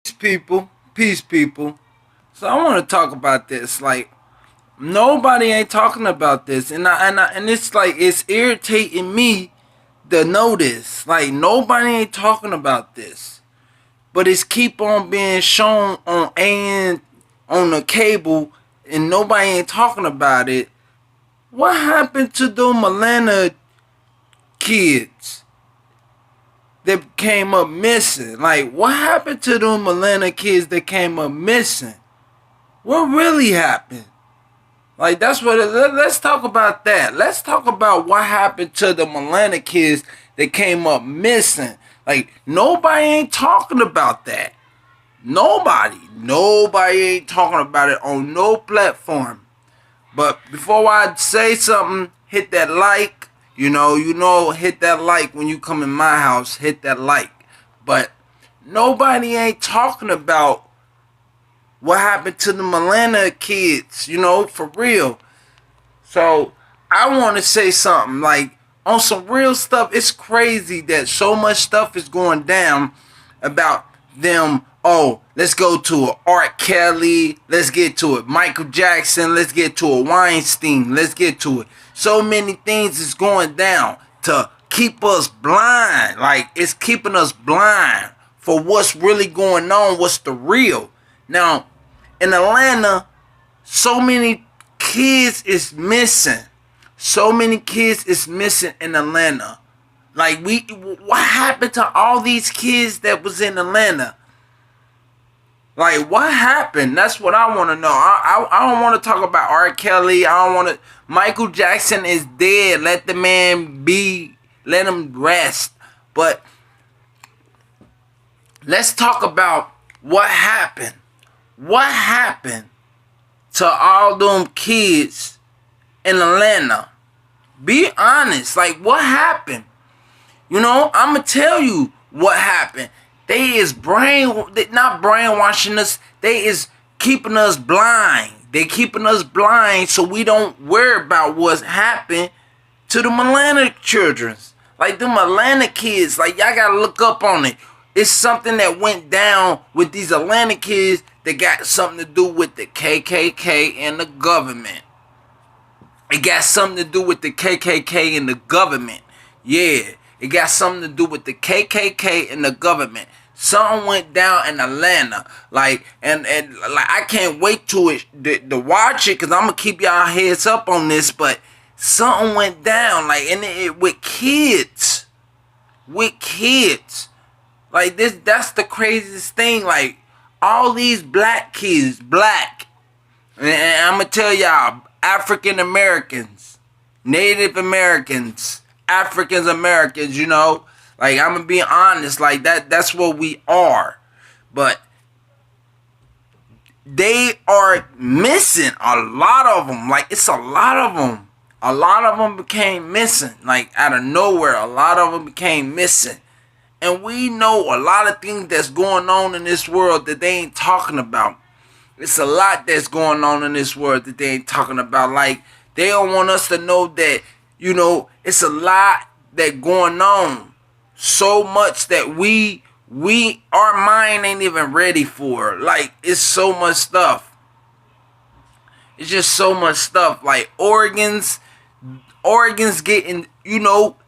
Peace, people. So I want to talk about this. Like nobody ain't talking about this, and it's like it's irritating me to know this. Like nobody ain't talking about this, but it's keep on being shown on on the cable, and nobody ain't talking about it. What happened to the Atlanta kids that came up missing? Like what happened to them Atlanta kids that came up missing? What really happened? Like that's what. Let's talk about that. Let's talk about what happened to the Atlanta kids that came up missing. Like nobody ain't talking about that. Nobody ain't talking about it on no platform. But before I say something, hit that like. Hit that like when you come in my house. Hit that like. But nobody ain't talking about what happened to the Atlanta kids, for real. So I want to say something like on some real stuff. It's crazy that so much stuff is going down about them. Oh, let's go to a R. Kelly. Let's get to it. Michael Jackson. Let's get to a Weinstein. Let's get to it. So many things is going down to keep us blind. Like it's keeping us blind for what's really going on. What's the real? Now, in Atlanta, so many kids is missing. So many kids is missing in Atlanta. Like what happened to all these kids that was in Atlanta? Like what happened? That's what I want to know. I don't want to talk about R. Kelly. I don't want to. Michael Jackson is dead. Let the man be. Let him rest. But let's talk about what happened. What happened to all them kids in Atlanta? Be honest. Like, what happened? I'm going to tell you what happened. They is not brainwashing us. They is keeping us blind. They keeping us blind so we don't worry about what's happened to the Atlanta children. Like, them Atlanta kids. Like, y'all got to look up on it. It's something that went down with these Atlanta kids that got something to do with the KKK and the government. It got something to do with the KKK and the government. Yeah, it got something to do with the KKK and the government. Something went down in Atlanta. Like, and like I can't wait to watch it because I'm going to keep y'all heads up on this. But something went down. Like, and it with kids. With kids. Like that's the craziest thing. Like all these black kids, and I'm gonna tell y'all, African Americans, Native Americans, African Americans. Like I'm gonna be honest. Like that's what we are. But they are missing a lot of them. Like it's a lot of them. A lot of them became missing. Like out of nowhere, a lot of them became missing. And we know a lot of things that's going on in this world that they ain't talking about. It's a lot that's going on in this world that they ain't talking about. Like, they don't want us to know that, it's a lot that going on. So much that our mind ain't even ready for. Like, it's so much stuff. It's just so much stuff. Like, organs getting,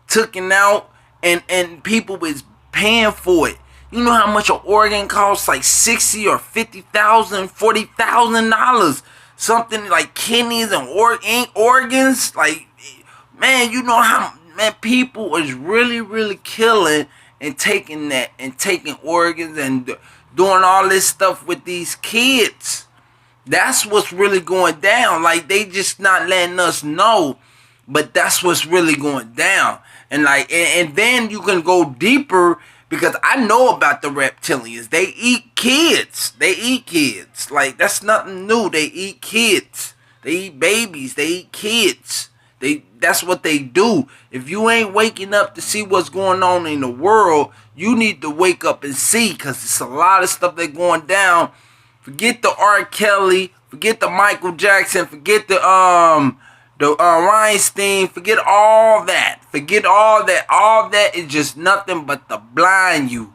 taken out, and people is paying for it. You know how much an organ costs? Like $60,000 or $50,000, $40,000. Something like kidneys and organs. Like, man, you know how people is really, really killing and taking that and taking organs and doing all this stuff with these kids. That's what's really going down. Like they just not letting us know, but that's what's really going down. And like, and then you can go deeper because I know about the reptilians. They eat kids. Like that's nothing new. They eat kids. They eat babies. They eat kids. That's what they do. If you ain't waking up to see what's going on in the world, you need to wake up and see because it's a lot of stuff that's going down. Forget the R. Kelly. Forget the Michael Jackson. Forget the Weinstein, forget all that. Forget all that. All that is just nothing but to blind you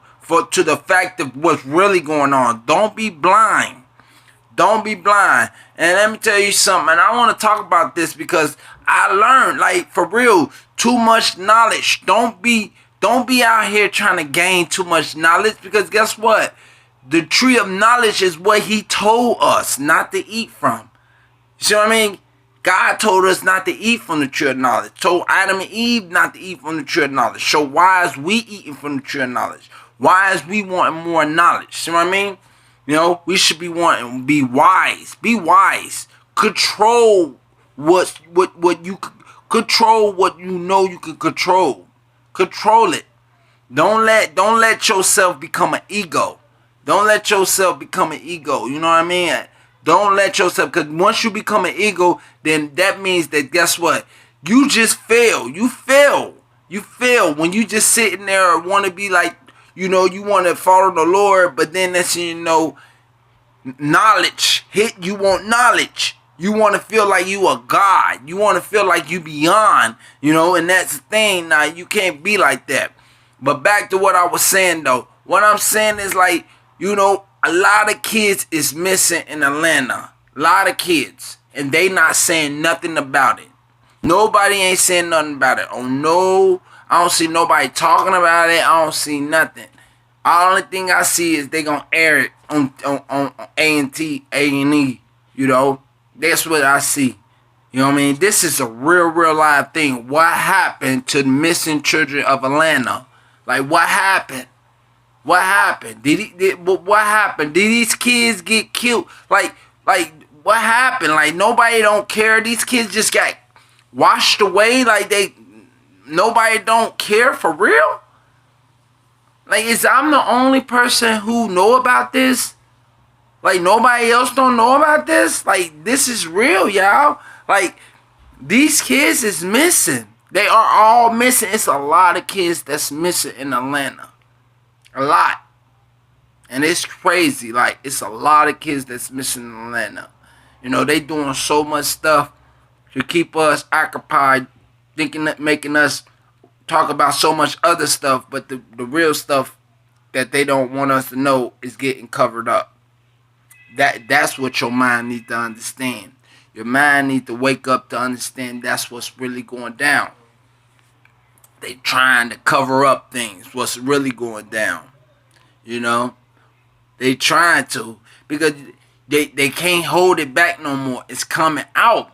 to the fact of what's really going on. Don't be blind. Don't be blind. And let me tell you something. And I want to talk about this because I learned, like, for real, too much knowledge. Don't be out here trying to gain too much knowledge, because guess what? The tree of knowledge is what he told us not to eat from. You see what I mean? God told us not to eat from the tree of knowledge. Told Adam and Eve not to eat from the tree of knowledge. So why is we eating from the tree of knowledge? Why is we wanting more knowledge? See what I mean? You know, we should be wanting to be wise. Be wise. Control what you control, what you know you can control. Control it. Don't let yourself become an ego. Don't let yourself become an ego. You know what I mean? Don't let yourself, because once you become an ego, then that means that, guess what? You just fail. You fail. You fail when you just sitting there and want to be like, you know, you want to follow the Lord, but then that's, you know, knowledge. You want knowledge. You want to feel like you a God. You want to feel like you beyond, you know, and that's the thing. Now, you can't be like that. But back to what I was saying, though. What I'm saying is, like, you know, a lot of kids is missing in Atlanta. A lot of kids. And they not saying nothing about it. Nobody ain't saying nothing about it. Oh, no. I don't see nobody talking about it. I don't see nothing. The only thing I see is they going to air it on A&T, A&E. You know. That's what I see. You know what I mean? This is a real live thing. What happened to the missing children of Atlanta? Like, what happened? What happened? What happened? Did these kids get killed? Like, what happened? Like, nobody don't care. These kids just got washed away. Like, nobody don't care for real? Like, I'm the only person who know about this? Like, nobody else don't know about this? Like, this is real, y'all. Like, these kids is missing. They are all missing. It's a lot of kids that's missing in Atlanta. A lot. And it's crazy. Like, it's a lot of kids that's missing in Atlanta. You know, they doing so much stuff to keep us occupied, thinking that making us talk about so much other stuff, but the real stuff that they don't want us to know is getting covered up. That's what your mind needs to understand. Your mind needs to wake up to understand that's what's really going down. They trying to cover up things, what's really going down. You know? They trying to, because they can't hold it back no more. It's coming out.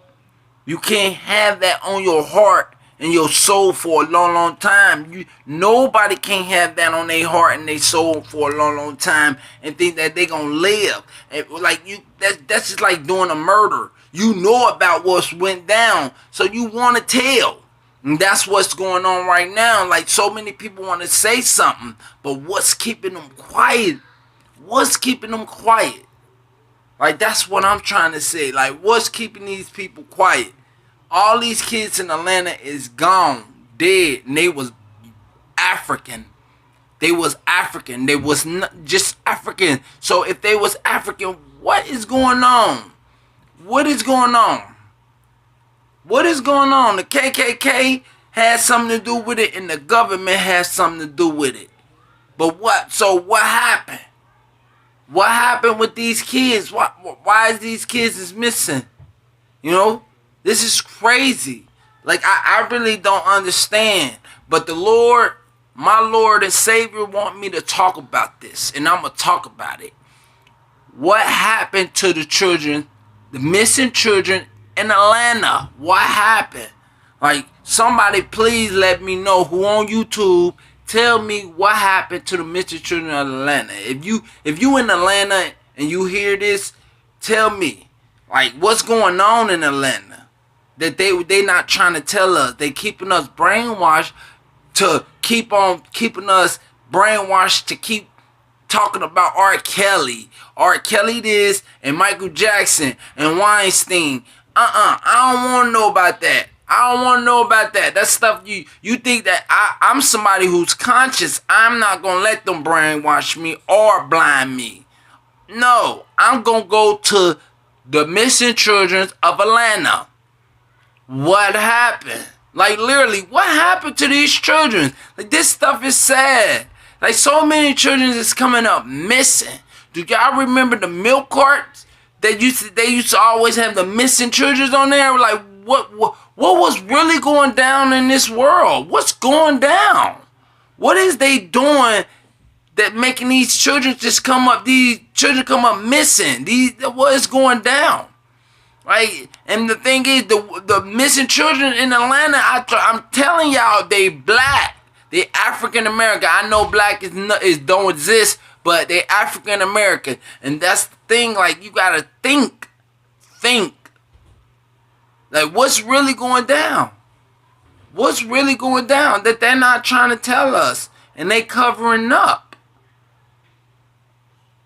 You can't have that on your heart and your soul for a long time. Nobody can have that on their heart and their soul for a long time and think that they gonna live. And like, that's just like doing a murder. You know about what's went down, so you want to tell. And that's what's going on right now. Like, so many people want to say something, but what's keeping them quiet? What's keeping them quiet? Like, that's what I'm trying to say. Like, what's keeping these people quiet? All these kids in Atlanta is gone, dead, and they was African. They was African. They was not just African. So if they was African, what is going on? What is going on? What is going on? The KKK has something to do with it, and the government has something to do with it. But what? So what happened? What happened with these kids? Why is these kids is missing? You know? This is crazy. Like, I really don't understand. But the Lord, my Lord and Savior, want me to talk about this. And I'm going to talk about it. What happened to the children, the missing children in Atlanta? What happened? Like, somebody please let me know, who on YouTube, tell me what happened to the missing children of Atlanta. If you in Atlanta and you hear this, tell me. Like, what's going on in Atlanta? That they not trying to tell us. They keeping us brainwashed to keep on keeping us brainwashed to keep talking about R. Kelly. R. Kelly this and Michael Jackson and Weinstein. I don't want to know about that. I don't want to know about that. That stuff you think that I'm somebody who's conscious. I'm not going to let them brainwash me or blind me. No, I'm going to go to the missing children of Atlanta. What happened? Like, literally, what happened to these children? Like, this stuff is sad. Like, so many children is coming up missing. Do y'all remember the milk carts that they used to always have the missing children on there? Like, what was really going down in this world? What's going down? What is they doing that making these children just come up? These children come up missing. What is going down? Right? And the thing is, the missing children in Atlanta, I'm telling y'all, they black. They African American. I know black is don't exist, but they African American. And that's the thing, like, you gotta think. Like, what's really going down? What's really going down that they're not trying to tell us and they covering up?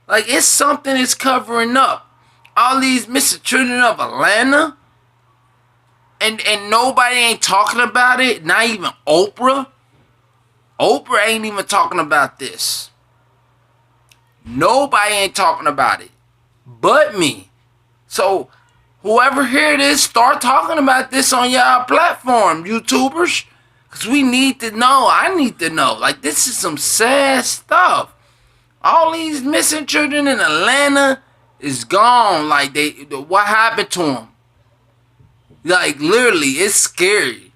Like, it's something that's covering up. All these missing children of Atlanta, and nobody ain't talking about it. Not even Oprah. Oprah ain't even talking about this. Nobody ain't talking about it but me. So whoever hear this, start talking about this on y'all platform, YouTubers. Because we need to know. I need to know. Like, this is some sad stuff. All these missing children in Atlanta is gone. Like, what happened to them? Like, literally, it's scary.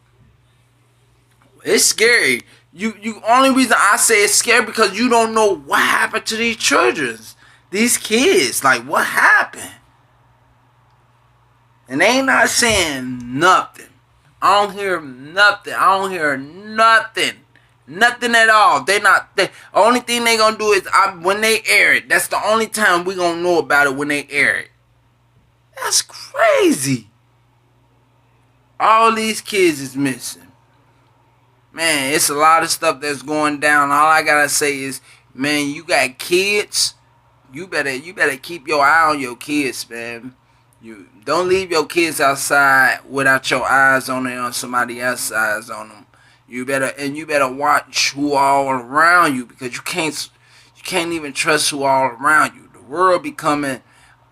It's scary. You only reason I say it's scary because you don't know what happened to these children. These kids. Like, what happened? And they ain't not saying nothing. I don't hear nothing. I don't hear nothing. Nothing at all. The only thing they gonna do is when they air it. That's the only time we gonna know about it, when they air it. That's crazy. All these kids is missing. Man, it's a lot of stuff that's going down. All I gotta say is, man, you got kids. You better keep your eye on your kids, man. You don't leave your kids outside without your eyes on them or somebody else's eyes on them. You better watch who all around you, because you can't even trust who all around you. The world becoming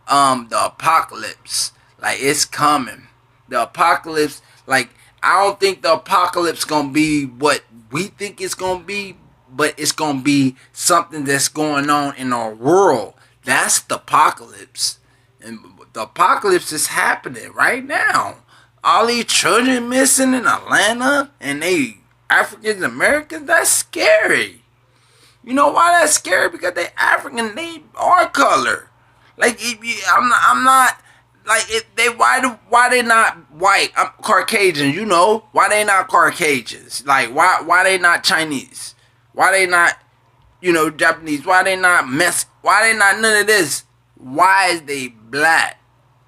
the apocalypse. Like, it's coming. The apocalypse, like, I don't think the apocalypse gonna be what we think it's gonna be, but it's gonna be something that's going on in our world. That's the apocalypse. And the apocalypse is happening right now. All these children missing in Atlanta, and they African Americans, that's scary. You know why that's scary? Because they African, they are color. Like, I'm not. Like, why they not white? I'm Caucasian, you know. Why they not Caucasians? Like, why they not Chinese? Why they not, Japanese? Why they not why they not none of this? Why is they black?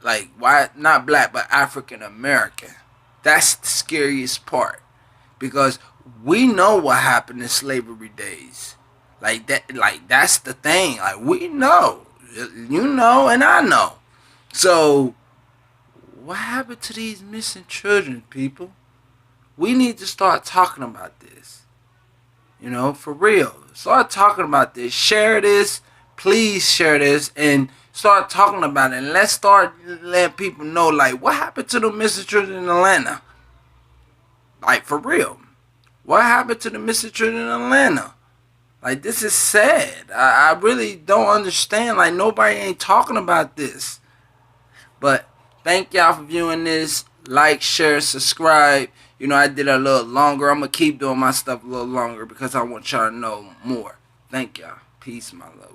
Like, why not black, but African American? That's the scariest part. Because we know what happened in slavery days. Like, that's the thing. Like, we know. You know, and I know. So, what happened to these missing children, people? We need to start talking about this. For real. Start talking about this. Share this. Please share this and start talking about it. And let's start letting people know, like, what happened to the missing children in Atlanta? Like, for real. What happened to the missing children in Atlanta? Like, this is sad. I really don't understand. Like, nobody ain't talking about this. But thank y'all for viewing this. Like, share, subscribe. I did a little longer. I'm going to keep doing my stuff a little longer because I want y'all to know more. Thank y'all. Peace, my love.